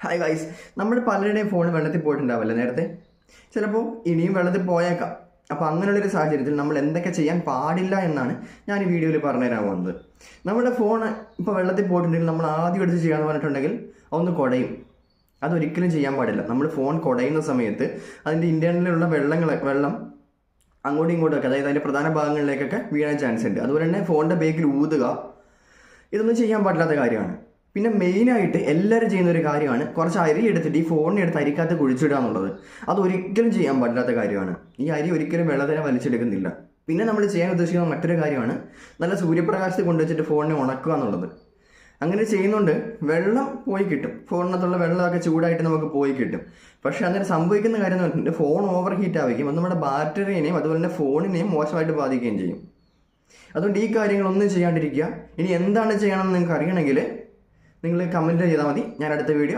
Hi guys, നമ്മൾ പലരുടെയും phone വെള്ളത്തിൽ പോയിട്ടുണ്ടാവില്ല നേരത്തെ. ചിലപ്പോൾ ഇനിയും വെള്ളത്തിൽ പോയേക്കാം. അപ്പോൾ അങ്ങനെയുള്ളൊരു സാഹചര്യത്തിൽ നമ്മൾ എന്തൊക്കെ ചെയ്യാൻ പാടില്ല എന്നാണ് ഞാൻ ഈ വീഡിയോയിൽ പറഞ്ഞുതരാൻ പോകുന്നത്. നമ്മുടെ ഫോൺ ഇപ്പോൾ വെള്ളത്തിൽ പോയിട്ടുണ്ടെങ്കിൽ നമ്മൾ ആദ്യം എടുത്ത് ചെയ്യാന്ന് പറഞ്ഞിട്ടുണ്ടെങ്കിൽ അതൊന്ന് കുടയും. അതൊരിക്കലും ചെയ്യാൻ പാടില്ല. നമ്മൾ ഫോൺ കുടയുന്ന സമയത്ത് അതിൻ്റെ ഇൻറ്റേർണലിലുള്ള വെള്ളം അങ്ങോട്ടും ഇങ്ങോട്ടൊക്കെ, അതായത് അതിൻ്റെ പ്രധാന ഭാഗങ്ങളിലേക്കൊക്കെ വീഴാൻ ചാൻസ് ഉണ്ട്. അതുപോലെ തന്നെ ഫോണിൻ്റെ ബേക്കിൽ ഊതുക, ഇതൊന്നും ചെയ്യാൻ പാടില്ലാത്ത കാര്യമാണ്. പിന്നെ മെയിനായിട്ട് എല്ലാവരും ചെയ്യുന്ന ഒരു കാര്യമാണ് കുറച്ച് അരി എടുത്തിട്ട് ഈ ഫോണിനെടുത്ത് അരിക്കകത്ത് കുഴിച്ചിടുക എന്നുള്ളത്. അതൊരിക്കലും ചെയ്യാൻ പാടില്ലാത്ത കാര്യമാണ്. ഈ അരി ഒരിക്കലും വെള്ളത്തിനെ വലിച്ചെടുക്കുന്നില്ല. പിന്നെ നമ്മൾ ചെയ്യാൻ ഉദ്ദേശിക്കുന്ന മറ്റൊരു കാര്യമാണ് നല്ല സൂര്യപ്രകാശത്തിൽ കൊണ്ടുവച്ചിട്ട് ഫോണിനെ ഉണക്കുക എന്നുള്ളത്. അങ്ങനെ ചെയ്യുന്നുണ്ട് വെള്ളം പോയി കിട്ടും, ഫോണിനകത്തുള്ള വെള്ളമൊക്കെ ചൂടായിട്ട് നമുക്ക് പോയി കിട്ടും. പക്ഷെ അങ്ങനെ സംഭവിക്കുന്ന കാര്യം എന്ന് പറഞ്ഞിട്ട് ഫോൺ ഓവർ ഹീറ്റ് ആവുകയും അത് നമ്മുടെ ബാറ്ററിനെയും അതുപോലെ തന്നെ ഫോണിനെയും മോശമായിട്ട് ബാധിക്കുകയും ചെയ്യും. അതുകൊണ്ട് ഈ കാര്യങ്ങളൊന്നും ചെയ്യാണ്ടിരിക്കുക. ഇനി എന്താണ് ചെയ്യണമെന്ന് നിങ്ങൾക്ക് അറിയണമെങ്കിൽ നിങ്ങൾ കമൻറ്റ് ചെയ്താൽ മതി. ഞാൻ അടുത്ത വീഡിയോ